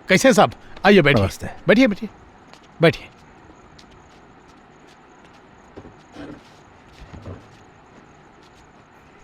कैसे साहब? आइए बैठिए बैठिए बैठिए बैठिए।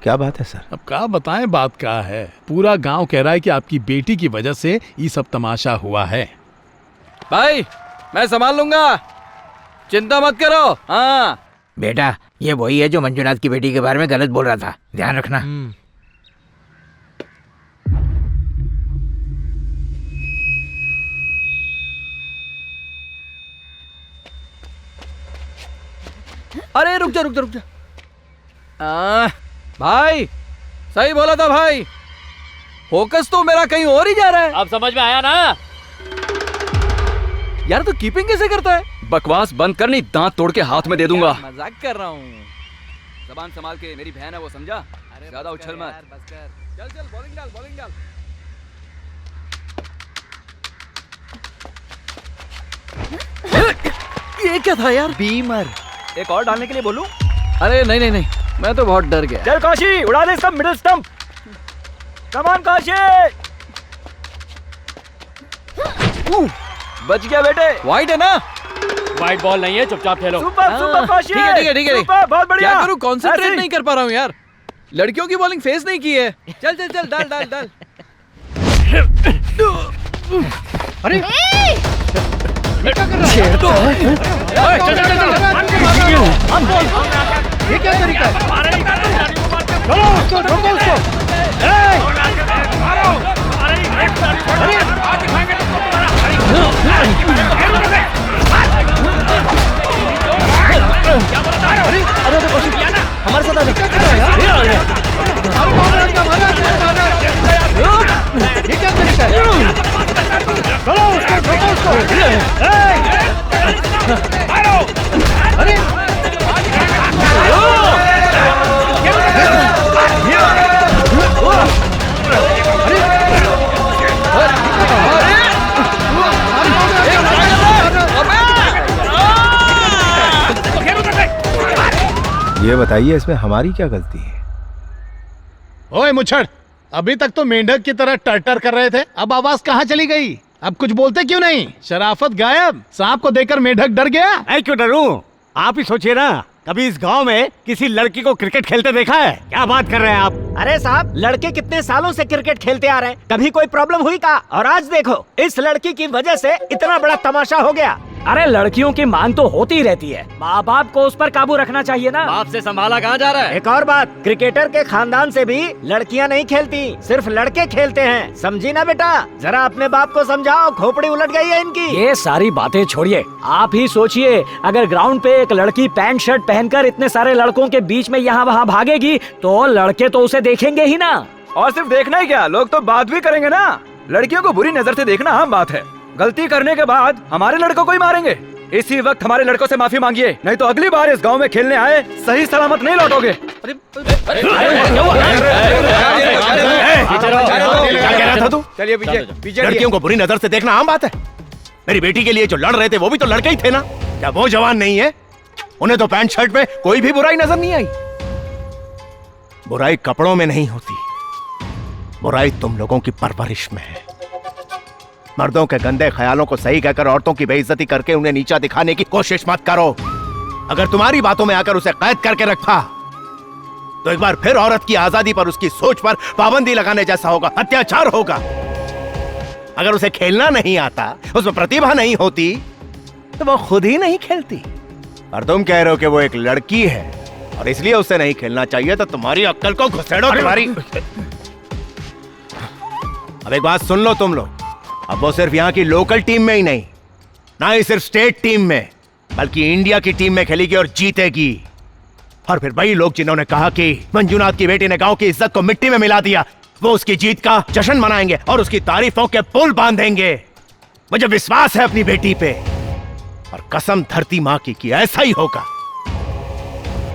क्या बात है सर? अब क्या बताएं, बात क्या है, पूरा गांव कह रहा है कि आपकी बेटी की वजह से ये सब तमाशा हुआ है। भाई मैं संभाल लूंगा, चिंता मत करो। हाँ बेटा, ये वही है जो मंजुनाथ की बेटी के बारे में गलत बोल रहा था, ध्यान रखना। अरे रुक जा रुक जा रुक जा। भाई सही बोला था भाई, फोकस तो मेरा कहीं और ही जा रहा है। अब समझ में आया ना? यार तो कीपिंग कैसे करता है? बकवास बंद कर, नहीं दांत तोड़ के हाथ में दे दूंगा। मजाक कर रहा हूँ। जबान संभाल के, मेरी बहन है वो, समझा? ज्यादा उछल मत। चल चल बॉलिंग डाल, बॉलिंग डाल। ये क्या था यार? बीमर। एक और डालने के लिए बोलूं? अरे नहीं नहीं नहीं, मैं तो बहुत डर गया। चल काशी, उड़ा दे इसका middle stump. Come on Kashi. बच गया बेटे। वाइड है ना? वाइट बॉल नहीं है, चुपचाप खेलो। Super super Kashi. ठीक है ठीक है ठीक है। सुपर, बहुत बढ़िया। क्या करूं, कंसंट्रेट ऐसे ही। नहीं कर पा रहा हूँ यार। लड़कियों की बॉलिंग फेस नहीं की है। चल चल चल, डाल डाल डाल। अरे ये क्या कर रहा है? चल चल चल, ये क्या तरीका है? चलो उसको, रोको उसको। अरे हमारे साथ क्या कर रहा है यार? ये क्या तरीका है? चलो उसको, रोको उसको। अरे ये बताइए, इसमें हमारी क्या गलती है? ओए मुच्छड़, अभी तक तो मेंढक की तरह टर्टर कर रहे थे, अब आवाज कहाँ चली गई? अब कुछ बोलते क्यों नहीं? शराफत गायब। सांप को देखकर मेंढक डर गया। मैं क्यों डरूं? आप ही सोचिए ना, कभी इस गांव में किसी लड़की को क्रिकेट खेलते देखा है? क्या बात कर रहे हैं आप? अरे साहब, लड़के कितने सालों से क्रिकेट खेलते आ रहे हैं, कभी कोई प्रॉब्लम हुई का? और आज देखो, इस लड़की की वजह से इतना बड़ा तमाशा हो गया। अरे लड़कियों की मांग तो होती ही रहती है, माँ बाप को उस पर काबू रखना चाहिए ना। बाप से संभाला कहाँ जा रहा है? एक और बात, क्रिकेटर के खानदान से भी लड़कियां नहीं खेलती, सिर्फ लड़के खेलते हैं, समझी ना बेटा? जरा अपने बाप को समझाओ, खोपड़ी उलट गई है इनकी। ये सारी बातें छोड़िए, आप ही सोचिए, अगर ग्राउंड पे एक लड़की पैंट शर्ट पहनकर इतने सारे लड़कों के बीच में यहाँ वहाँ भागेगी, तो लड़के तो उसे देखेंगे ही ना। और सिर्फ देखना ही क्या, लोग तो बात भी करेंगे ना। लड़कियों को बुरी नजर से देखना आम बात है। गलती करने के बाद हमारे लड़कों को ही मारेंगे। इसी वक्त हमारे लड़कों से माफी मांगिए, नहीं तो अगली बार इस गांव में खेलने आए सही सलामत नहीं लौटोगे। क्या कह रहा था तू? चलिए पीछे पीछे। लड़कियों को बुरी नजर से देखना आम बात है। मेरी बेटी के लिए जो लड़ रहे थे वो भी तो लड़के ही थे ना? क्या वो जवान नहीं है? उन्हें तो पैंट शर्ट में कोई भी बुराई नजर नहीं आई। बुराई कपड़ों में नहीं होती, बुराई तुम लोगों की परवरिश में है। मर्दों के गंदे ख्यालों को सही कहकर औरतों की बेइज्जती करके उन्हें नीचा दिखाने की कोशिश मत करो। अगर तुम्हारी बातों में आकर उसे कैद करके रखा तो एक बार फिर औरत की आजादी पर, उसकी सोच पर पाबंदी लगाने जैसा होगा, अत्याचार होगा। अगर उसे खेलना नहीं आता, उसमें प्रतिभा नहीं होती, तो वो खुद ही नहीं खेलती। और तुम कह रहे हो कि वो एक लड़की है और इसलिए उसे नहीं खेलना चाहिए, तो तुम्हारी अक्ल को घुसेड़ो तुम्हारी। अब एक बात सुन लो तुम लोग, अब वो सिर्फ यहाँ की लोकल टीम में ही नहीं, ना ही सिर्फ स्टेट टीम में, बल्कि इंडिया की टीम में खेलेगी और जीतेगी। और फिर वही लोग जिन्होंने कहा कि मंजुनाथ की बेटी ने गांव की इज्जत को मिट्टी में मिला दिया, वो उसकी जीत का जश्न मनाएंगे और उसकी तारीफों के पुल बांधेंगे। मुझे विश्वास है अपनी बेटी पे, और कसम धरती मां की कि ऐसा ही होगा।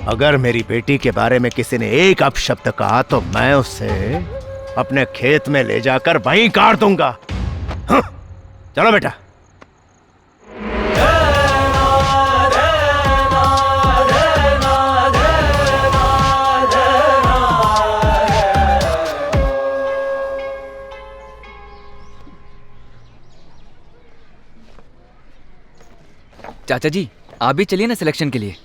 अगर मेरी बेटी के बारे में किसी ने एक अपशब्द कहा तो मैं उसे अपने खेत में ले जाकर वहीं काट दूंगा। हाँ, चलो बेटा। चाचा जी आप भी चलिए ना सिलेक्शन के लिए।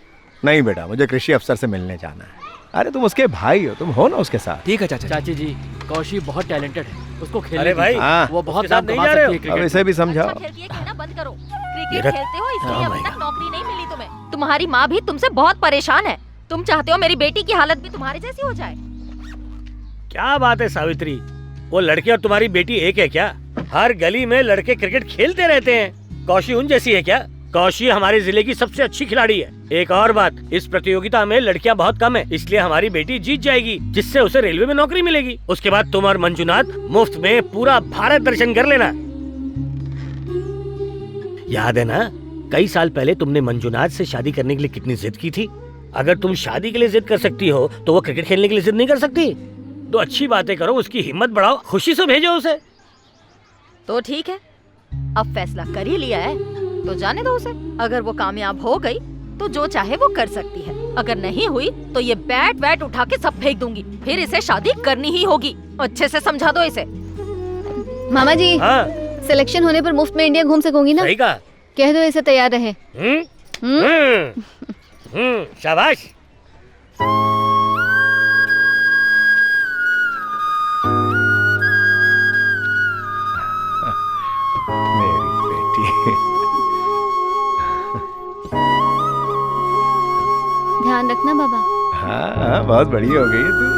नहीं बेटा, मुझे कृषि अफसर से मिलने जाना है। अरे तुम उसके भाई हो, तुम हो ना उसके साथ। ठीक है चाचा जी। चाची जी कौशी बहुत टैलेंटेड है, उसको खेलने अरे भाई, दीजिए। हाँ, वो बहुत उसके साथ नाम नहीं कमा जा रहे सकती है हो? अब क्रिकेट इसे भी समझाओ। अच्छा खेलती है, खेलना बंद करो। ये क्रिकेट रख- खेलते हो इसलिए काम अभी आएगा। तक नौकरी नहीं मिली तुम्हें। तुम्हारी माँ भी तुमसे बहुत परेशान है। तुम चाहते हो मेरी बेटी की हालत भी तुम्हारे जैसी हो जाए। क्या बात है सावित्री, वो लड़की और तुम्हारी बेटी एक है क्या? हर गली में लड़के क्रिकेट खेलते रहते हैं। कौशी उन जैसी है क्या? कौशी हमारे जिले की सबसे अच्छी खिलाड़ी है। एक और बात, इस प्रतियोगिता में लड़कियां बहुत कम है, इसलिए हमारी बेटी जीत जाएगी, जिससे उसे रेलवे में नौकरी मिलेगी। उसके बाद तुम और मंजुनाथ मुफ्त में पूरा भारत दर्शन कर लेना। याद है ना, कई साल पहले तुमने मंजुनाथ से शादी करने के लिए कितनी जिद की थी। अगर तुम शादी के लिए जिद कर सकती हो तो वो क्रिकेट खेलने के लिए जिद नहीं कर सकती। तो अच्छी बातें करो, उसकी हिम्मत बढ़ाओ, खुशी से भेजो उसे। तो ठीक है, अब फैसला कर ही लिया है तो जाने दो उसे। अगर वो कामयाब हो गई तो जो चाहे वो कर सकती है, अगर नहीं हुई तो ये बैट वैट उठा के सब फेंक दूंगी। फिर इसे शादी करनी ही होगी। अच्छे से समझा दो इसे। मामा जी, हाँ, सिलेक्शन होने पर मुफ्त में इंडिया घूम सकूंगी ना? सही कहा। कह दो इसे तैयार रहे। शाबाश। मेरी बेटी। ध्यान रखना बाबा। हाँ हाँ, बहुत बड़ी हो गई है तू।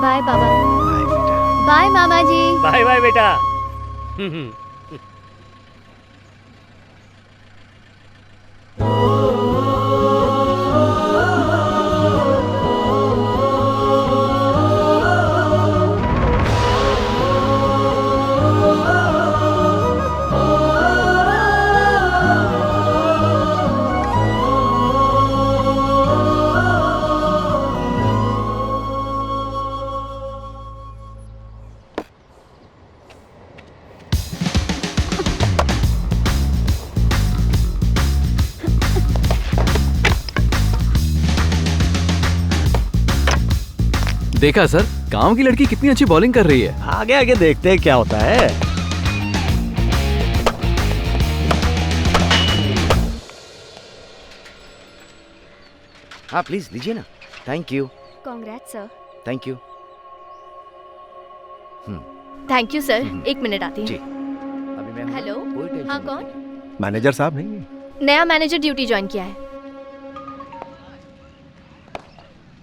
बाय बाबा। बाय बेटा। बाय मामा जी। बाय बाय बेटा। देखा सर, गांव की लड़की कितनी अच्छी बॉलिंग कर रही है। आगे आगे देखते हैं क्या होता है। हाँ प्लीज लीजिए ना। Thank you. Congrats sir. Thank you. Thank you sir. एक मिनट आती जी। हूँ। अभी मैं हेलो, कोई टेंशन हाँ नहीं। कौन? मैनेजर साहब नहीं? नया मैनेजर ड्यूटी ज्वाइन किया है।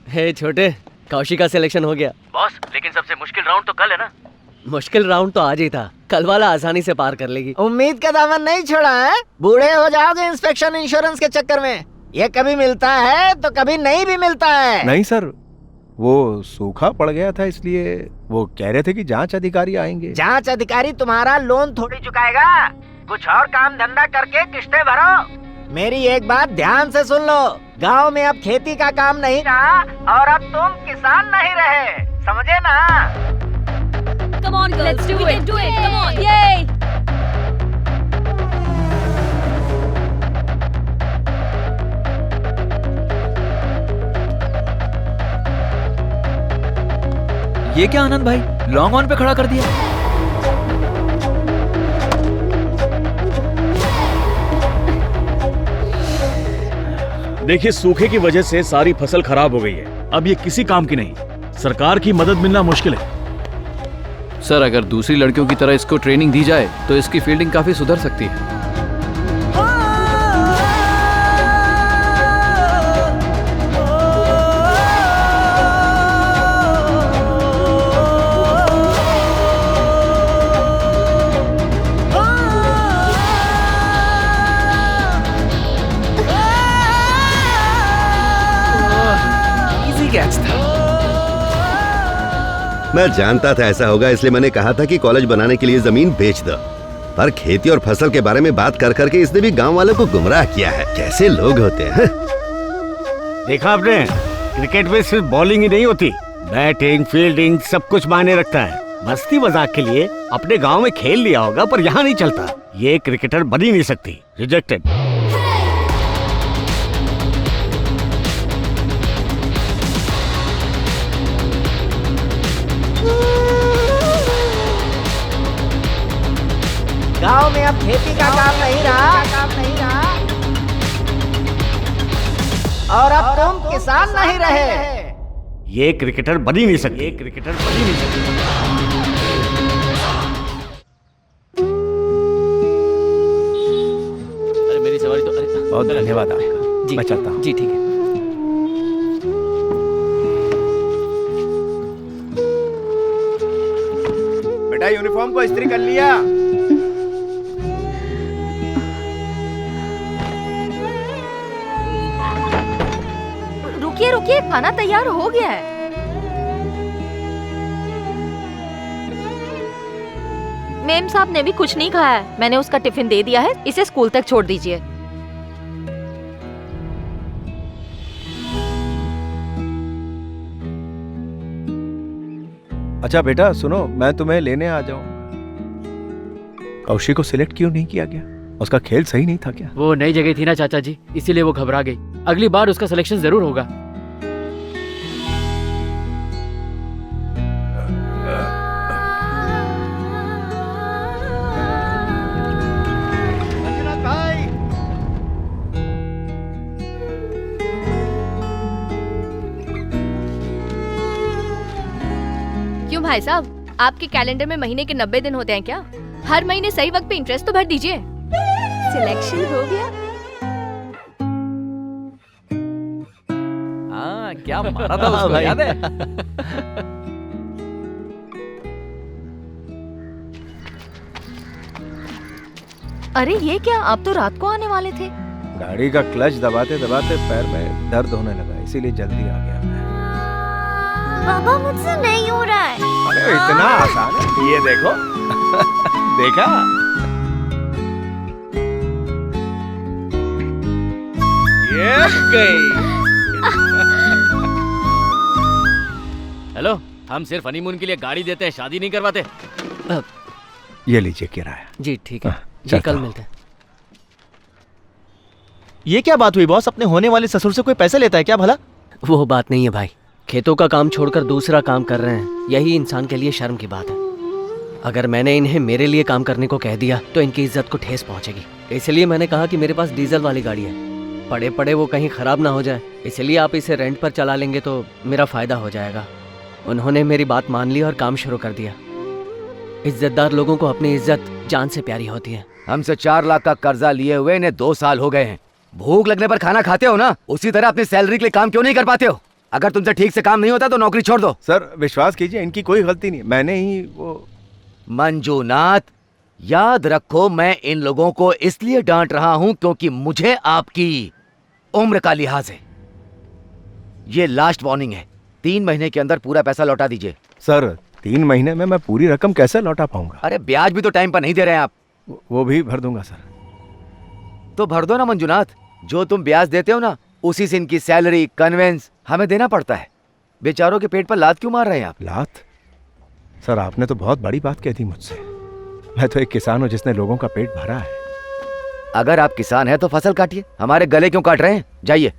हे छोटे, कौशी का सिलेक्शन हो गया। बॉस, लेकिन सबसे मुश्किल राउंड तो कल है ना। मुश्किल राउंड तो आज ही था, कल वाला आसानी से पार कर लेगी। उम्मीद का दामन नहीं छोड़ा है। बूढ़े हो जाओगे इंस्पेक्शन इंश्योरेंस के चक्कर में। ये कभी मिलता है तो कभी नहीं भी मिलता है। नहीं सर, वो सूखा पड़ गया था, इसलिए वो कह रहे थे कि जांच अधिकारी आएंगे। जांच अधिकारी तुम्हारा लोन थोड़ी चुकाएगा। कुछ और काम धंधा करके किस्तें भरो। मेरी एक बात ध्यान से सुन लो, गांव में अब खेती का काम नहीं रहा और अब तुम किसान नहीं रहे, समझे ना? Come on girls, let's do it. We can do it. Come on. Yay! ये क्या आनंद भाई, लॉन्ग ऑन पे खड़ा कर दिया। देखिए, सूखे की वजह से सारी फसल खराब हो गई है। अब ये किसी काम की नहीं। सरकार की मदद मिलना मुश्किल है। सर, अगर दूसरी लड़कियों की तरह इसको ट्रेनिंग दी जाए तो इसकी फील्डिंग काफी सुधर सकती है। इजी कैच था। मैं जानता था ऐसा होगा, इसलिए मैंने कहा था कि कॉलेज बनाने के लिए जमीन बेच दो। पर खेती और फसल के बारे में बात कर करके इसने भी गांव वालों को गुमराह किया है। कैसे लोग होते हैं। देखा आपने, क्रिकेट में सिर्फ बॉलिंग ही नहीं होती, बैटिंग फील्डिंग सब कुछ मायने रखता है। मस्ती मजाक के लिए अपने गांव में खेल लिया होगा, पर यहाँ नहीं चलता। ये क्रिकेटर बन ही नहीं सकती। रिजेक्टेड। अब खेती का काम नहीं रहा और अब तुम किसान नहीं रहे। ये क्रिकेटर बन ही नहीं सकते। अरे मेरी सवारी तो बहुत धन्यवाद आपका। जी मैं चलता हूँ। जी ठीक है। बेटा यूनिफॉर्म को इस्त्री कर लिया? रुकिए रुकिए, खाना तैयार हो गया है। मेम साहब ने भी कुछ नहीं खाया है। मैंने उसका टिफिन दे दिया है, इसे स्कूल तक छोड़ दीजिए। अच्छा बेटा सुनो, मैं तुम्हें लेने आ जाऊं। कौशिक को सिलेक्ट क्यों नहीं किया गया? उसका खेल सही नहीं था क्या? वो नई जगह थी ना चाचा जी, इसीलिए वो घबरा गई। अगली बार उसका सिलेक्शन जरूर होगा। क्यों भाई साहब, आपके कैलेंडर में महीने के 90 दिन होते हैं क्या? हर महीने सही वक्त पे इंटरेस्ट तो भर दीजिए। सिलेक्शन हो गया। हाँ, क्या मारा था उसको, याद है? अरे ये क्या, आप तो रात को आने वाले थे। गाड़ी का क्लच दबाते दबाते पैर में दर्द होने लगा, इसीलिए जल्दी आ गया मैं। पापा मुझसे नहीं हो रहा है। अरे इतना आसान है, ये देखो। देखा? ये गई। हेलो, हम सिर्फ हनीमून के लिए गाड़ी देते हैं, शादी नहीं करवाते। ये लीजिए किराया। जी ठीक है, जी चलता कल हूँ। मिलते हैं। ये क्या बात हुई बॉस? अपने होने वाले ससुर से कोई पैसे लेता है क्या भला? वो बात नहीं है भाई, खेतों का काम छोड़कर दूसरा काम कर रहे हैं, यही इंसान के लिए शर्म की बात है। अगर मैंने इन्हें मेरे लिए काम करने को कह दिया तो इनकी इज्जत को ठेस पहुंचेगी। इसलिए मैंने कहा कि मेरे पास डीजल वाली गाड़ी है, पड़े पड़े वो कहीं खराब ना हो जाए, इसलिए आप इसे रेंट पर चला लेंगे तो मेरा फायदा हो जाएगा। उन्होंने मेरी बात मान ली और काम शुरू कर दिया। इज्जतदार लोगों को अपनी इज्जत जान से प्यारी होती है। हमसे 4 लाख का कर्जा लिए हुए इन्हें 2 साल हो गए हैं। भूख लगने पर खाना खाते हो ना, उसी तरह अपनी सैलरी के लिए काम क्यों नहीं कर पाते हो? अगर तुमसे ठीक से काम नहीं होता तो नौकरी छोड़ दो। सर विश्वास कीजिए, इनकी कोई गलती नहीं, मैंने ही वो। मंजूनाथ, याद रखो मैं इन लोगों को इसलिए डांट रहा हूं क्योंकि मुझे आपकी उम्र का लिहाज है। ये लास्ट वार्निंग है, 3 महीने के अंदर पूरा पैसा लौटा दीजिए। सर 3 महीने में मैं पूरी रकम कैसे लौटा पाऊंगा? अरे ब्याज भी तो टाइम पर नहीं दे रहे हैं आप। वो भी भर दूंगा सर। तो भर दो ना मंजूनाथ, जो तुम ब्याज देते हो ना उसी से इनकी सैलरी कन्वेंस हमें देना पड़ता है। बेचारों के पेट पर लात क्यों मार रहे हैं आप? लात? सर आपने तो बहुत बड़ी बात कह दी मुझसे। मैं तो एक किसान हूं जिसने लोगों का पेट भरा है। अगर आप किसान हैं तो फसल काटिए, हमारे गले क्यों काट रहे हैं? जाइए।